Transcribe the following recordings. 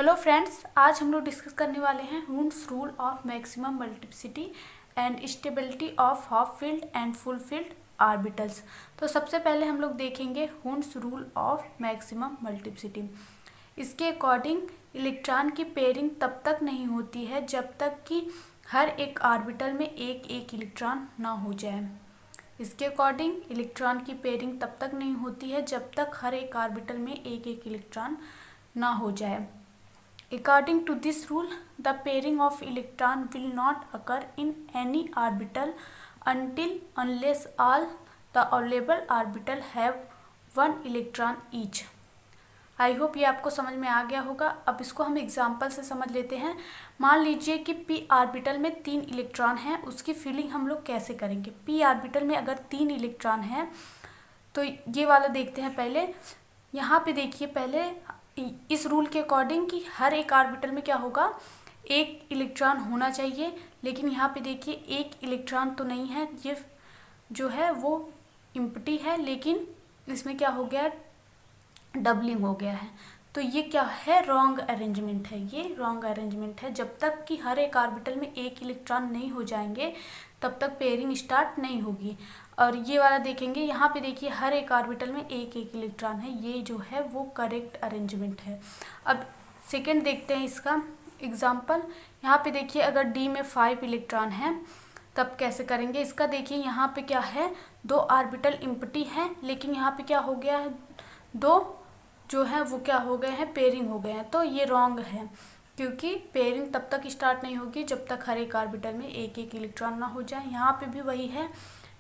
Hello friends, आज हम लोग डिस्कस करने वाले हैं हुंस rule of maximum multiplicity and stability of half field and full field orbitals. तो सबसे पहले हम लोग देखेंगे हुंस रूल ऑफ मैक्सिमम मल्टीप्लिसिटी। इसके अकॉर्डिंग इलेक्ट्रॉन की पेयरिंग तब तक नहीं होती है जब तक कि हर एक ऑर्बिटल में एक एक इलेक्ट्रॉन ना हो जाए। इसके अकॉर्डिंग इलेक्ट्रॉन की पेयरिंग तब तक नहीं होती है जब तक हर एक ऑर्बिटल में एक एक इलेक्ट्रॉन ना हो जाए। According to this rule, the pairing of electron will not occur in any orbital unless all the available orbital have one electron each. I hope ये आपको समझ में आ गया होगा। अब इसको हम एग्जाम्पल से समझ लेते हैं। मान लीजिए कि p ऑर्बिटल में 3 इलेक्ट्रॉन हैं, उसकी फिलिंग हम लोग कैसे करेंगे। p ऑर्बिटल में अगर 3 इलेक्ट्रॉन हैं तो ये वाला देखते हैं पहले। यहाँ पे देखिए पहले इस रूल के अकॉर्डिंग कि हर एक ऑर्बिटल में क्या होगा, एक इलेक्ट्रॉन होना चाहिए। लेकिन यहाँ पे देखिए एक इलेक्ट्रॉन तो नहीं है, ये जो है वो एम्प्टी है, लेकिन इसमें क्या हो गया, डबलिंग हो गया है। तो ये क्या है, रॉन्ग अरेंजमेंट है। ये रॉन्ग अरेंजमेंट है। जब तक कि हर एक ऑर्बिटल में एक इलेक्ट्रॉन नहीं हो जाएंगे तब तक पेयरिंग स्टार्ट नहीं होगी। और ये वाला देखेंगे, यहाँ पे देखिए हर एक ऑर्बिटल में एक एक इलेक्ट्रॉन है, ये जो है वो करेक्ट अरेंजमेंट है। अब सेकंड देखते हैं इसका एग्जांपल। यहाँ पे देखिए अगर डी में 5 इलेक्ट्रॉन है तब कैसे करेंगे इसका। देखिए यहाँ पे क्या है, 2 ऑर्बिटल एम्प्टी है, लेकिन यहाँ पे क्या हो गया है, 2 जो है वो क्या हो गए हैं, पेयरिंग हो गए हैं। तो ये रॉन्ग है, क्योंकि पेयरिंग तब तक स्टार्ट नहीं होगी जब तक हर एक ऑर्बिटल में एक एक इलेक्ट्रॉन ना हो जाए। यहाँ पे भी वही है,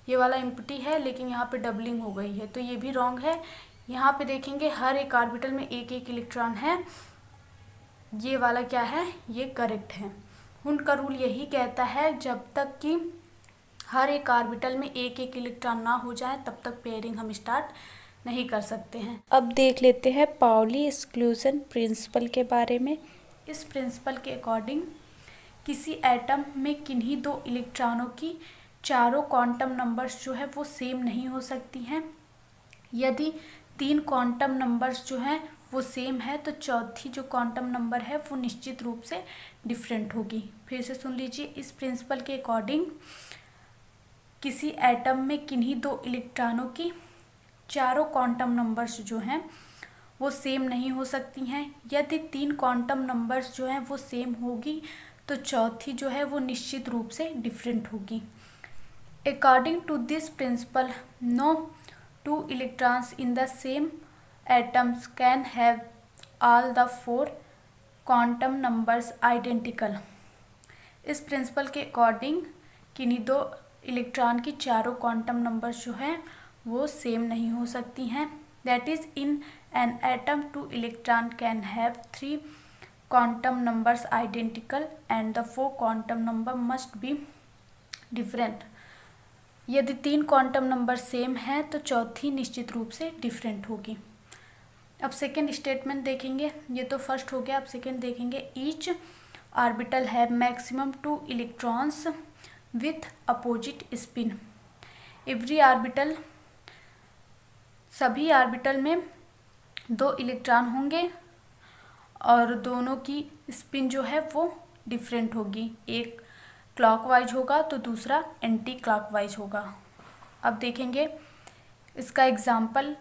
ये वाला एम्प्टी है लेकिन यहाँ पे डबलिंग हो गई है, तो ये भी रॉन्ग है। यहाँ पे देखेंगे हर एक ऑर्बिटल में एक एक इलेक्ट्रॉन है, ये वाला क्या है, ये करेक्ट है। उनका रूल यही कहता है जब तक कि हर एक ऑर्बिटल में एक एक इलेक्ट्रॉन ना हो जाए तब तक पेयरिंग हम स्टार्ट नहीं कर सकते हैं। अब देख लेते हैं पाउली एक्सक्लूजन प्रिंसिपल के बारे में। इस प्रिंसिपल के अकॉर्डिंग किसी एटम में किन्हीं 2 इलेक्ट्रॉनों की चारों क्वांटम नंबर्स जो है वो सेम नहीं हो सकती हैं। यदि 3 क्वांटम नंबर्स जो हैं वो सेम है तो चौथी जो क्वांटम नंबर है वो निश्चित रूप से डिफरेंट होगी। फिर से सुन लीजिए, इस प्रिंसिपल के अकॉर्डिंग किसी एटम में किन्हीं 2 इलेक्ट्रॉनों की चारों क्वांटम नंबर्स जो हैं वो सेम नहीं हो सकती हैं। यदि 3 क्वांटम नंबर्स जो हैं वो सेम होगी तो चौथी जो है वो निश्चित रूप से डिफरेंट होगी। According to this principle, no 2 electrons in the same atoms can have all the 4 quantum numbers identical. इस प्रिंसिपल के अकॉर्डिंग किन्हीं 2 इलेक्ट्रॉन की चारों क्वांटम नंबर्स जो हैं वो सेम नहीं हो सकती हैं। That is, in an atom 2 electron can have 3 quantum numbers identical and the 4 quantum number must be different. यदि 3 क्वांटम नंबर सेम है तो चौथी निश्चित रूप से डिफरेंट होगी। अब सेकेंड स्टेटमेंट देखेंगे, ये तो फर्स्ट हो गया। अब सेकेंड देखेंगे, each orbital have maximum 2 electrons with opposite spin. Every orbital, सभी ऑर्बिटल में 2 इलेक्ट्रॉन होंगे और दोनों की स्पिन जो है वो डिफरेंट होगी। एक क्लॉकवाइज होगा तो दूसरा एंटी क्लॉकवाइज होगा। अब देखेंगे इसका एग्जाम्पल,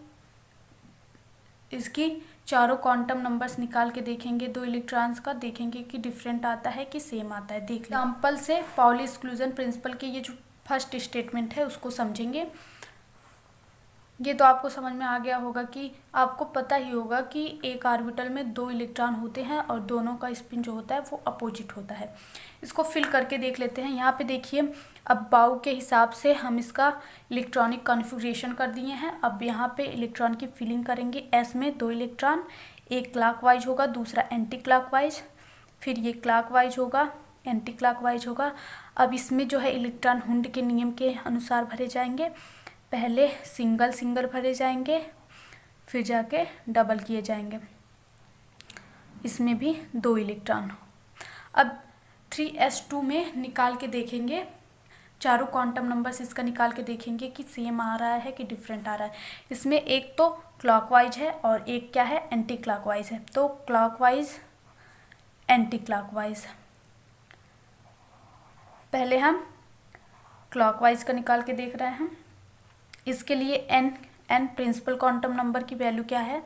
इसकी चारों क्वांटम नंबर्स निकाल के देखेंगे 2 इलेक्ट्रॉन्स का, देखेंगे कि डिफरेंट आता है कि सेम आता है। देख एग्जाम्पल से पाउली एक्सक्लूजन प्रिंसिपल के ये जो फर्स्ट स्टेटमेंट है उसको समझेंगे। ये तो आपको समझ में आ गया होगा कि आपको पता ही होगा कि एक ऑर्बिटल में 2 इलेक्ट्रॉन होते हैं और दोनों का स्पिन जो होता है वो अपोजिट होता है। इसको फिल करके देख लेते हैं। यहाँ पे देखिए अब बाउ के हिसाब से हम इसका इलेक्ट्रॉनिक कॉन्फ़िगरेशन कर दिए हैं। अब यहाँ पे इलेक्ट्रॉन की फिलिंग करेंगे। एस में 2 इलेक्ट्रॉन, एक क्लॉकवाइज होगा दूसरा एंटी क्लॉकवाइज, फिर ये क्लॉकवाइज होगा एंटी क्लॉकवाइज होगा। अब इसमें जो है इलेक्ट्रॉन हुंड के नियम के अनुसार भरे जाएंगे। पहले सिंगल सिंगल भरे जाएंगे, फिर जाके डबल किए जाएंगे। इसमें भी 2 इलेक्ट्रॉन। अब 3s2 में निकाल के देखेंगे, चारों क्वांटम नंबर्स इसका निकाल के देखेंगे कि सेम आ रहा है कि डिफरेंट आ रहा है। इसमें एक तो क्लॉकवाइज है और एक क्या है, एंटी क्लॉकवाइज है। तो क्लॉकवाइज एंटी क्लॉकवाइज। पहले हम क्लॉकवाइज का निकाल के देख रहे हैं। इसके लिए एन प्रिंसिपल क्वांटम नंबर की वैल्यू क्या है,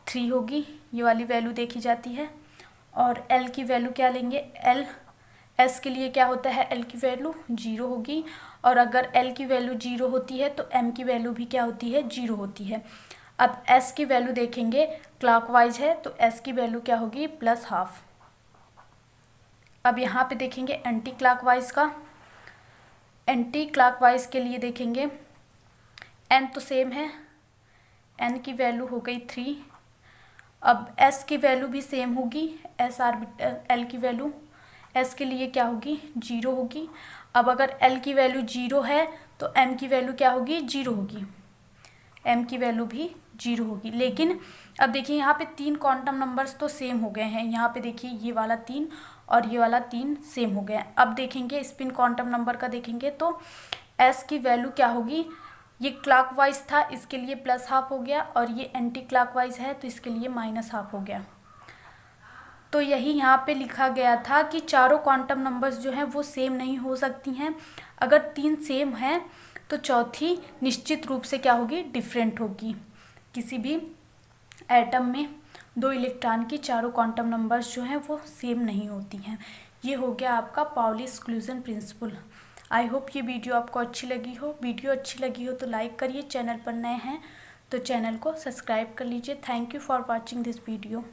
3 होगी, ये वाली वैल्यू देखी जाती है। और एल की वैल्यू क्या लेंगे, एल एस के लिए क्या होता है, एल की वैल्यू 0 होगी। और अगर एल की वैल्यू 0 होती है तो एम की वैल्यू भी क्या होती है, 0 होती है। अब एस की वैल्यू देखेंगे, क्लॉकवाइज है तो एस की वैल्यू क्या होगी, +½ अब यहाँ पे देखेंगे एंटी क्लॉकवाइज का। एंटी क्लॉकवाइज के लिए देखेंगे, एन तो सेम है, एन की वैल्यू हो गई 3। अब एस की वैल्यू भी सेम होगी, एस आर्बिटल एल की वैल्यू एस के लिए क्या होगी, 0 होगी। अब अगर एल की वैल्यू 0 है तो एम की वैल्यू क्या होगी, 0 होगी, एम की वैल्यू भी 0 होगी। लेकिन अब देखिए यहाँ पे 3 क्वांटम नंबर्स तो सेम हो गए हैं। यहाँ पे देखिए ये वाला 3 और ये वाला 3 सेम हो गए हैं। अब देखेंगे स्पिन क्वांटम नंबर का देखेंगे तो एस की वैल्यू क्या होगी, ये क्लॉकवाइज था इसके लिए +½ हो गया, और ये एंटी क्लॉकवाइज है तो इसके लिए -½ हो गया। तो यही यहाँ पे लिखा गया था कि चारों क्वांटम नंबर्स जो हैं वो सेम नहीं हो सकती हैं। अगर 3 सेम हैं तो चौथी निश्चित रूप से क्या होगी, डिफरेंट होगी। किसी भी एटम में 2 इलेक्ट्रॉन की चारों क्वांटम नंबर्स जो हैं वो सेम नहीं होती हैं। ये हो गया आपका Pauli exclusion principle. I hope ये वीडियो आपको अच्छी लगी हो। वीडियो अच्छी लगी हो तो लाइक करिए, चैनल पर नए हैं तो चैनल को सब्सक्राइब कर लीजिए। Thank you for watching this video.